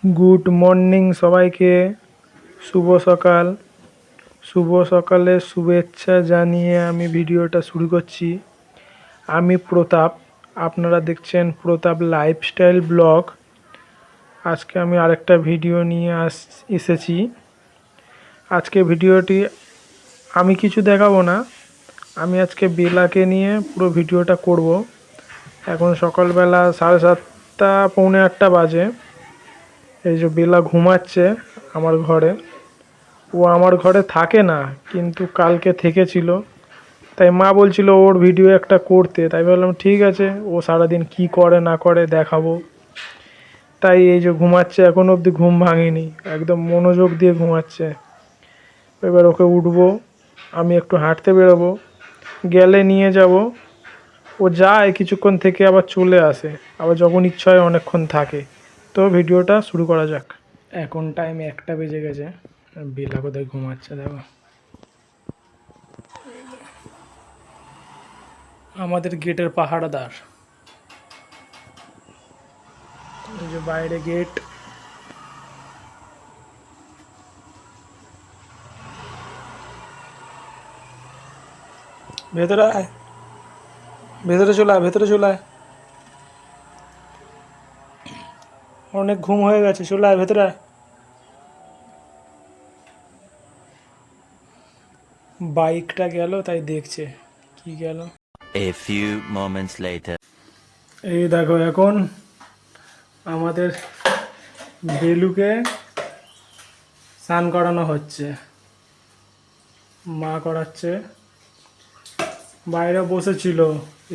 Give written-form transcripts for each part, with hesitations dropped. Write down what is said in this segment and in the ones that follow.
Good morning সবাইকে। শুভ সকাল। শুভ সকালের শুভেচ্ছা জানিয়ে আমি ভিডিওটা শুরু করছি। আমি প্রতাপ, আপনারা দেখছেন প্রতাপ লাইফস্টাইল ব্লগ। আজকে আমি আরেকটা ভিডিও নিয়ে এসেছি। আজকে ভিডিওটি আমি কিছু দেখাবো না, আমি আজকে বেলাকে নিয়ে পুরো ভিডিওটা করব। এখন সকালবেলা 7:30 পৌনে 8টা বাজে। এই যে বেলা ঘুমাচ্ছে আমার ঘরে। ও আমার ঘরে থাকে না, কিন্তু কালকে থেকেছিল, তাই মা বলছিল ওর ভিডিও একটা করতে, তাই বললাম ঠিক আছে, ও সারাদিন কি করে না করে দেখাবো। তাই এই যে ঘুমাচ্ছে, এখন অবধি ঘুম ভাঙেনি, একদম মনোযোগ দিয়ে ঘুমাচ্ছে। এবার ওকে উঠবো, আমি একটু হাঁটতে বেরোবো, গেলে নিয়ে যাব। ও যায় কিছুক্ষণ থেকে আবার চলে আসে, আবার যখন ইচ্ছা হয় অনেকক্ষণ থাকে। তো ভিডিওটা শুরু করা যাক। এখন টাইম 1টা বেজে গেছে, বেলা কোথায় ঘুমাচ্ছে দেখো। আমাদের গেটের পাহারাদার, এই যে বাইরে গেট। ভেতরে আয়, ভেতরে চলে আয়, ভেতরে চলে আয়, অনেক ঘুম হয়ে গেছে, চলে আয় ভেতরে আয়। বাইকটা গেল, তাই দেখছে কি গেল। A few moments later. এই দেখো, এখন আমাদের বেলুকে স্নান করানো হচ্ছে, মা করাচ্ছে। বাইরে বসেছিল,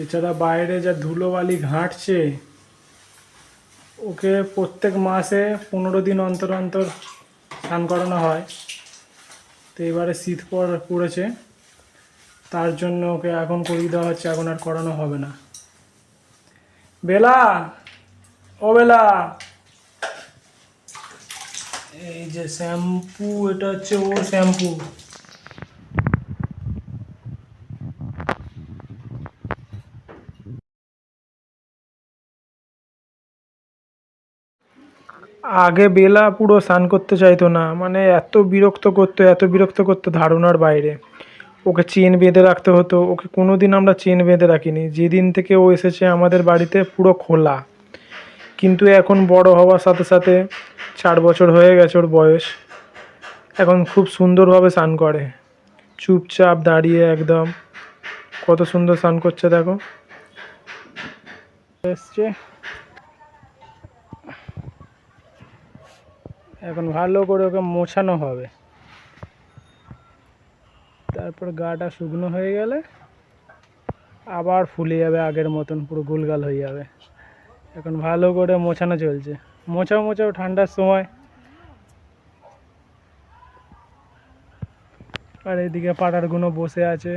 এছাড়া বাইরে যা ধুলোবালি ঘাঁটছে, ওকে প্রত্যেক মাসে 15 দিন অন্তর অন্তর স্নান করানো হয়। তো এবারে শীত পড়েছে, তার জন্য ওকে এখন করিয়ে দেওয়া হচ্ছে, এখন আর করানো হবে না। বেলা, ও বেলা, এই যে শ্যাম্পু, এটা হচ্ছে ও শ্যাম্পু। আগে বেলা পুরো স্নান করতে চাইতো না, মানে এত বিরক্ত করতো ধারণার বাইরে। ওকে চেন বেঁধে রাখতে হতো, ওকে কোনো দিন আমরা চেন বেঁধে রাখিনি। যেদিন থেকে ও এসেছে আমাদের বাড়িতে পুরো খোলা। কিন্তু এখন বড় হওয়ার সাথে সাথে, 4 বছর হয়ে গেছে ওর বয়স, এখন খুব সুন্দরভাবে স্নান করে, চুপচাপ দাঁড়িয়ে একদম কত সুন্দর স্নান করছে দেখো। এসছে, এখন ভালো করে ওকে মোছানো হবে, তারপর গাটা শুকনো হয়ে গেলে আবার ফুলে যাবে, আগের মতন পুরো গোলগাল হয়ে যাবে। এখন ভালো করে মোছানো চলছে, মোছাও ঠান্ডার সময়। আর এদিকে পাড়ারগুলো বসে আছে।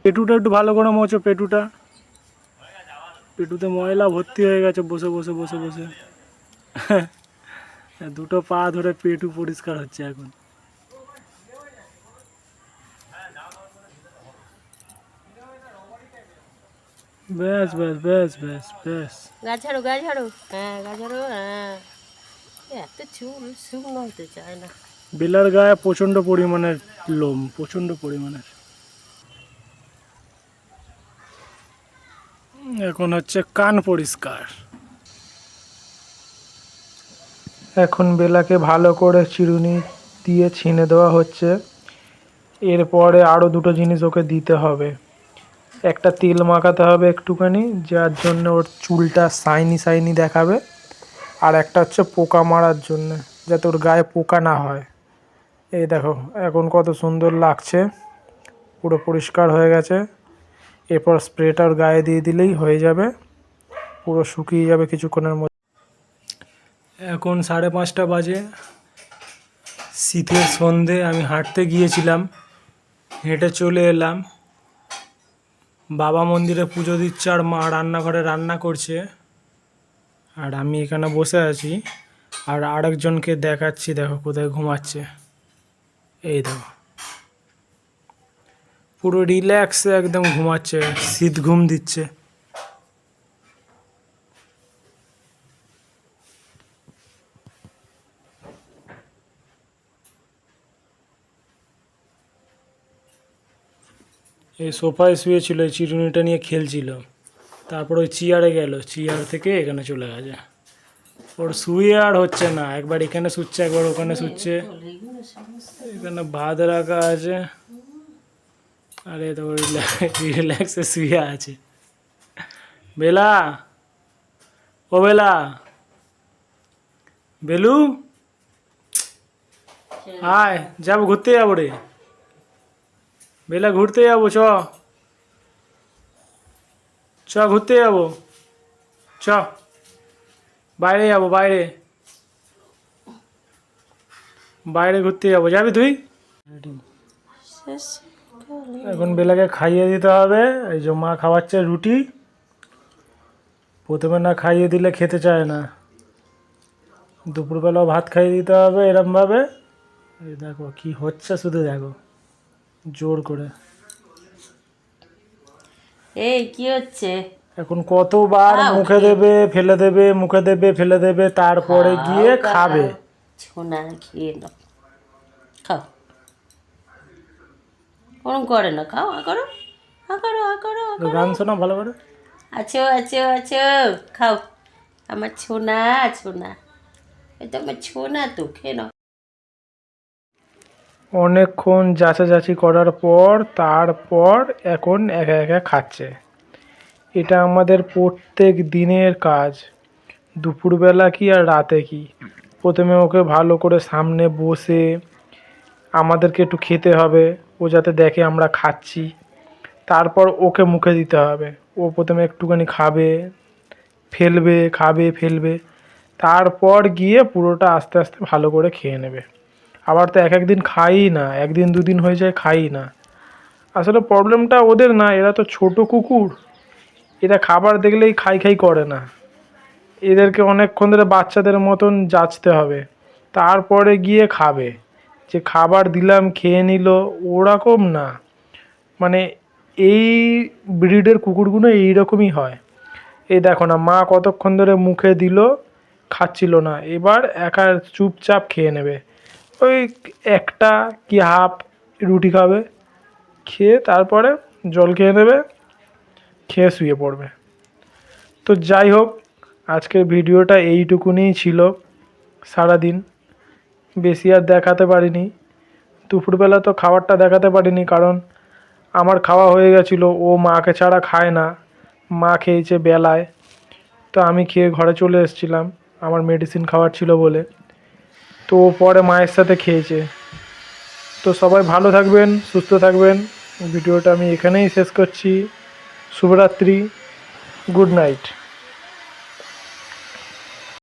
পেটুটা একটু ভালো করে মোছো, পেটুতে ময়লা ভর্তি হয়ে গেছে বসে বসে বসে বসে। দুটো পা ধরে পেটু পরিষ্কার হচ্ছে এখন। ব্যাস ব্যাস ব্যাস ব্যাস ব্যাস। গা ঝাড়ো, গা ঝাড়ো, হ্যাঁ গা ঝাড়ো, হ্যাঁ। এত চুল শুকনো হতে চায় না। বেলার গায়ে প্রচণ্ড পরিমাণের লোম, প্রচণ্ড পরিমাণের। এখন হচ্ছে কান পরিষ্কার। এখন বেলাকে ভালো করে চিরুনি দিয়ে ছিনে দেওয়া হচ্ছে। এরপরে আরও দুটো জিনিস ওকে দিতে হবে। একটা তেল মাখাতে হবে একটুখানি, যার জন্য ওর চুলটা শাইনি শাইনি দেখাবে। আর একটা হচ্ছে পোকা মারার জন্যে, যাতে ওর গায়ে পোকা না হয়। এই দেখো এখন কত সুন্দর লাগছে, পুরো পরিষ্কার হয়ে গেছে। এরপর স্প্রেটা ওর গায়ে দিয়ে দিলেই হয়ে যাবে, পুরো শুকিয়ে যাবে কিছুক্ষণের মধ্যে। এখন 5:30 বাজে, শীতের সন্ধে। আমি হাঁটতে গিয়েছিলাম, হেঁটে চলে এলাম। বাবা মন্দিরে পুজো দিচ্ছে আর মা রান্নাঘরে রান্না করছে। আর আমি এখানে বসে আছি, আর আরেকজনকে দেখাচ্ছি, দেখো কোথায় ঘুমাচ্ছে। এই দেখো, পুরো রিল্যাক্সে একদম ঘুমাচ্ছে, শীত ঘুম দিচ্ছে। এই সোফায় শুয়েছিল, এই চিরুনিটা নিয়ে খেলছিল, তারপর ওই চেয়ারে গেল, চেয়ার থেকে এখানে চলে গেছে। ওর শুয়ে আর হচ্ছে না, একবার এখানে শুচ্ছে, একবার ওখানে শুচ্ছে। এখানে ভাত রাখা আছে, আরে তো রিল্যাক্সে শুয়ে আছে। বেলা, ও বেলা, বেলু, আয় যাবো, ঘুরতে যাবো রে বেলা, ঘুরতে যাবো, চ চ ঘুরতে যাবো, চ বাইরে যাবো, বাইরে বাইরে ঘুরতে যাবো, যাবি তুই? এখন বেলাকে খাইয়ে দিতে হবে। এই যে মা খাওয়াচ্ছে রুটি, প্রথমে না খাইয়ে দিলে খেতে চায় না, দুপুরবেলাও ভাত খাইয়ে দিতে হবে এরমভাবে। এই দেখো কি হচ্ছে, শুধু দেখো, জোর করে। এই কি হচ্ছে? এখন কতবার খাও, মুখে দেবে ফেলে দেবে, মুখে দেবে ফেলে দেবে, তারপরে গিয়ে খাবে। ছোনা খেয়ে নাও, খাও, ওরম করে না, খাও, আ করো, আ করো, আ করো, আ করো। গান শোনা ভালো করে। আছো আছো আছো, খাও, আমার ছোনা, ছোনা, এটা আমার ছোনা, তো খেয়ে নাও। অনেকক্ষণ যাচাযাচি করার পর তারপর এখন একা একা খাচ্ছে। এটা আমাদের প্রত্যেক দিনের কাজ, দুপুরবেলা কি আর রাতে কি। প্রথমে ওকে ভালো করে সামনে বসে আমাদেরকে একটু খেতে হবে, ও যাতে দেখে আমরা খাচ্ছি, তারপর ওকে মুখে দিতে হবে। ও প্রথমে একটুখানি খাবে, ফেলবে, খাবে, ফেলবে, তারপর গিয়ে পুরোটা আস্তে আস্তে ভালো করে খেয়ে নেবে। আবার তো এক একদিন খাই না, একদিন দুদিন হয়ে যায় খাই না। আসলে প্রবলেমটা ওদের না, এরা তো ছোট কুকুর, এরা খাবার দেখলেই খাই খাই করে না। এদেরকে অনেকক্ষণ ধরে বাচ্চাদের মতন যাচতে হবে, তারপরে গিয়ে খাবে। যে খাবার দিলাম খেয়ে নিল, ওরকম না। মানে এই ব্রিডের কুকুরগুলো এইরকমই হয়। এই দেখো না, মা কতক্ষণ ধরে মুখে দিল, খাচ্ছিল না, এবার একা চুপচাপ খেয়ে নেবে। ওই একটা কি হাফ রুটি খাবে, খেয়ে তারপরে জল খেয়ে নেবে, খেয়ে শুয়ে পড়বে। তো যাই হোক, আজকের ভিডিওটা এইটুকুনিই ছিল। সারাদিন বেশি আর দেখাতে পারিনি, দুপুরবেলা তো খাবারটা দেখাতে পারিনি, কারণ আমার খাওয়া হয়ে গেছিলো, ও মাকে ছাড়া খায় না, মা খেয়েছে বেলায়, তো আমি খেয়ে ঘরে চলে এসেছিলাম, আমার মেডিসিন খাওয়ার ছিল বলে। তো ও পরে মায়ের সাথে খেয়েছে। তো সবাই ভালো থাকবেন, সুস্থ থাকবেন। ভিডিওটা আমি এখানেই শেষ করছি। শুভরাত্রি, গুড নাইট।